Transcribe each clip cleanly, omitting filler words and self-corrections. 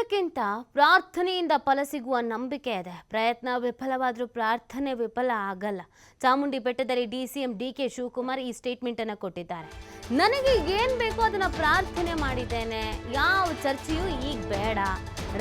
ಪ್ರಯತ್ನಕ್ಕಿಂತ ಪ್ರಾರ್ಥನೆಯಿಂದ ಫಲ ಸಿಗುವ ನಂಬಿಕೆ ಇದೆ. ಪ್ರಯತ್ನ ವಿಫಲವಾದರೂ ಪ್ರಾರ್ಥನೆ ವಿಫಲ ಆಗಲ್ಲ. ಚಾಮುಂಡಿ ಬೆಟ್ಟದಲ್ಲಿ ಡಿಸಿಎಂ ಡಿಕೆ ಶಿವಕುಮಾರ್ ಈ ಸ್ಟೇಟ್ಮೆಂಟ್ ಅನ್ನು ಕೊಟ್ಟಿದ್ದಾರೆ. ನನಗೆ ಏನು ಬೇಕೋ ಅದನ್ನ ಪ್ರಾರ್ಥನೆ ಮಾಡಿದ್ದೇನೆ, ಯಾವ ಚರ್ಚೆಯೂ ಈಗ ಬೇಡ,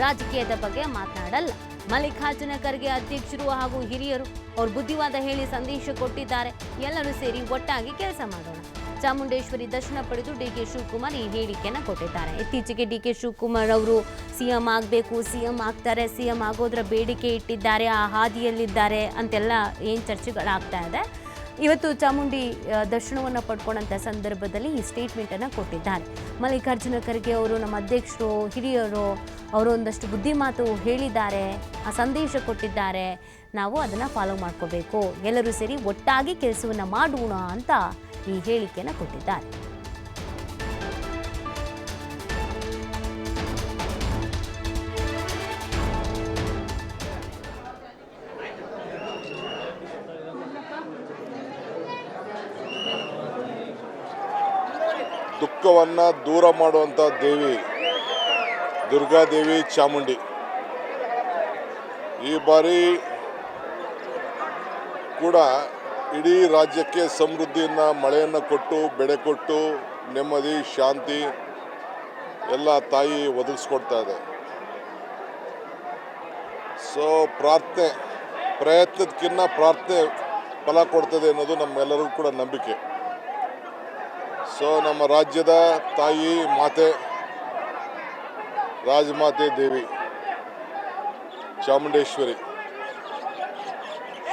ರಾಜಕೀಯದ ಬಗ್ಗೆ ಮಾತನಾಡಲ್ಲ. ಮಲ್ಲಿಕಾರ್ಜುನ ಖರ್ಗೆ ಅಧ್ಯಕ್ಷರು ಹಾಗೂ ಹಿರಿಯರು ಅವ್ರ ಬುದ್ಧಿವಾದ ಹೇಳಿ ಸಂದೇಶ ಕೊಟ್ಟಿದ್ದಾರೆ. ಎಲ್ಲರೂ ಸೇರಿ ಒಟ್ಟಾಗಿ ಕೆಲಸ ಮಾಡೋಣ. ಚಾಮುಂಡೇಶ್ವರಿ ದರ್ಶನ ಪಡೆದು ಡಿಕೆ ಶಿವಕುಮಾರ್ ಈ ಹೇಳಿಕೆಯನ್ನು ಕೊಟ್ಟಿದ್ದಾರೆ. ಇತ್ತೀಚೆಗೆ ಡಿಕೆ ಶಿವಕುಮಾರ್ ಅವರು ಸಿಎಂ ಆಗಬೇಕು, ಸಿಎಂ ಆಗ್ತಾರೆ, ಸಿಎಂ ಆಗೋದ್ರ ಬೇಡಿಕೆ ಇಟ್ಟಿದ್ದಾರೆ, ಆ ಹಾದಿಯಲ್ಲಿದ್ದಾರೆ ಅಂತೆಲ್ಲ ಏನು ಚರ್ಚೆಗಳಾಗ್ತಾ ಇದೆ. ಇವತ್ತು ಚಾಮುಂಡಿ ದರ್ಶನವನ್ನು ಪಡ್ಕೊಂಡಂಥ ಸಂದರ್ಭದಲ್ಲಿ ಈ ಸ್ಟೇಟ್ಮೆಂಟನ್ನು ಕೊಟ್ಟಿದ್ದಾರೆ. ಮಲ್ಲಿಕಾರ್ಜುನ ಖರ್ಗೆ ಅವರು ನಮ್ಮ ಅಧ್ಯಕ್ಷರು, ಹಿರಿಯರು, ಅವರು ಒಂದಷ್ಟು ಬುದ್ಧಿಮಾತು ಹೇಳಿದ್ದಾರೆ, ಆ ಸಂದೇಶ ಕೊಟ್ಟಿದ್ದಾರೆ, ನಾವು ಅದನ್ನು ಫಾಲೋ ಮಾಡ್ಕೋಬೇಕು, ಎಲ್ಲರೂ ಸೇರಿ ಒಟ್ಟಾಗಿ ಕೆಲಸವನ್ನು ಮಾಡೋಣ ಅಂತ ಈ ಹೇಳಿಕೆಯನ್ನು ಕೊಟ್ಟಿದ್ದಾರೆ. ದುಃಖವನ್ನು ದೂರ ಮಾಡುವಂಥ ದೇವಿ ದುರ್ಗಾದೇವಿ ಚಾಮುಂಡಿ ಈ ಬಾರಿ ಕೂಡ ಇಡೀ ರಾಜ್ಯಕ್ಕೆ ಸಮೃದ್ಧಿಯನ್ನು, ಮಳೆಯನ್ನು ಕೊಟ್ಟು, ಬೆಳೆ ಕೊಟ್ಟು, ನೆಮ್ಮದಿ, ಶಾಂತಿ ಎಲ್ಲ ತಾಯಿ ಒದಗಿಸ್ಕೊಡ್ತಾ ಇದೆ. ಸೊ ಪ್ರಯತ್ನದಕ್ಕಿಂತ ಪ್ರಾರ್ಥನೆ ಫಲ ಕೊಡ್ತದೆ ಅನ್ನೋದು ನಮ್ಮೆಲ್ಲರಿಗೂ ಕೂಡ ನಂಬಿಕೆ. ಸೊ ನಮ್ಮ ರಾಜ್ಯದ ತಾಯಿ ಮಾತೆ, ರಾಜಮಾತೆ ದೇವಿ ಚಾಮುಂಡೇಶ್ವರಿ,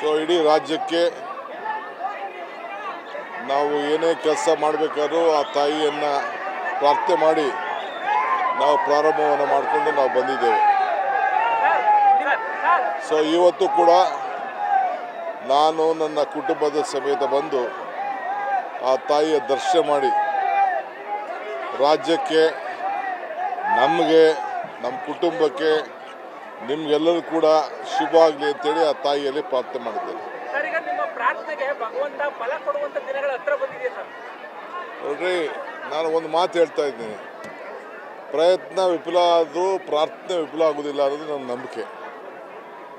ಸೊ ಇಡೀ ರಾಜ್ಯಕ್ಕೆ ನಾವು ಏನೇ ಕೆಲಸ ಮಾಡಬೇಕಾದ್ರೂ ಆ ತಾಯಿಯನ್ನು ಪ್ರಾರ್ಥನೆ ಮಾಡಿ ನಾವು ಪ್ರಾರಂಭವನ್ನು ಮಾಡಿಕೊಂಡು ನಾವು ಬಂದಿದ್ದೇವೆ. ಸೊ ಇವತ್ತು ಕೂಡ ನಾನು ನನ್ನ ಕುಟುಂಬದ ಸಮೇತ ಬಂದು ಆ ತಾಯಿಯ ದರ್ಶನ ಮಾಡಿ ರಾಜ್ಯಕ್ಕೆ, ನಮಗೆ, ನಮ್ಮ ಕುಟುಂಬಕ್ಕೆ, ನಿಮ್ಗೆಲ್ಲರೂ ಕೂಡ ಶುಭ ಆಗಲಿ ಅಂತೇಳಿ ಆ ತಾಯಿಯಲ್ಲಿ ಪ್ರಾರ್ಥನೆ ಮಾಡಿದ್ದೇನೆ. ನೋಡ್ರಿ, ನಾನು ಒಂದು ಮಾತು ಹೇಳ್ತಾ ಇದ್ದೀನಿ, ಪ್ರಯತ್ನ ವಿಫಲ ಆದರೂ ಪ್ರಾರ್ಥನೆ ವಿಫಲ ಆಗೋದಿಲ್ಲ ಅನ್ನೋದು ನನ್ನ ನಂಬಿಕೆ.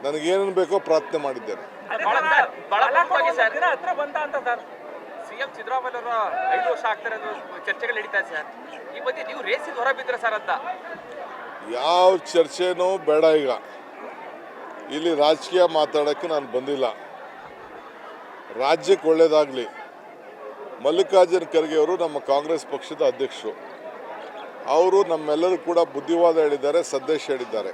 ನನಗೇನೇನು ಬೇಕೋ ಪ್ರಾರ್ಥನೆ ಮಾಡಿದ್ದೇನೆ. ಸಿಎಂ ಸಿದ್ದರಾಮಯ್ಯ ಅವರ 5 ವರ್ಷ ಆಗ್ತಾರೆ ಚರ್ಚೆಗಳು ನಡೀತಾ ಇದೆ ಸರ್. ಈ ಬಗ್ಗೆ ನೀವು ರೇಸಿಂದ ಹೊರ ಬಿದ್ದರೆ ಸರ್ ಅಂತ? ಯಾವ ಚರ್ಚೆನೂ ಬೇಡ. ಈಗ ಇಲ್ಲಿ ರಾಜಕೀಯ ಮಾತಾಡೋಕ್ಕೆ ನಾನು ಬಂದಿಲ್ಲ. ರಾಜ್ಯಕ್ಕೆ ಒಳ್ಳೆಯದಾಗಲಿ. ಮಲ್ಲಿಕಾರ್ಜುನ ಖರ್ಗೆ ಅವರು ನಮ್ಮ ಕಾಂಗ್ರೆಸ್ ಪಕ್ಷದ ಅಧ್ಯಕ್ಷರು. ಅವರು ನಮ್ಮೆಲ್ಲರೂ ಕೂಡ ಬುದ್ಧಿವಾದ ಹೇಳಿದ್ದಾರೆ, ಸಂದೇಶ ಹೇಳಿದ್ದಾರೆ.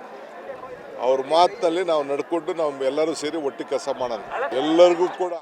ಅವ್ರ ಮಾತಿನಲ್ಲಿ ನಾವು ನಡ್ಕೊಂಡು ನಾವು ಎಲ್ಲರೂ ಸೇರಿ ಒಟ್ಟಿಗೆ ಕೆಲಸ ಮಾಡೋಣ. ಎಲ್ಲರಿಗೂ ಕೂಡ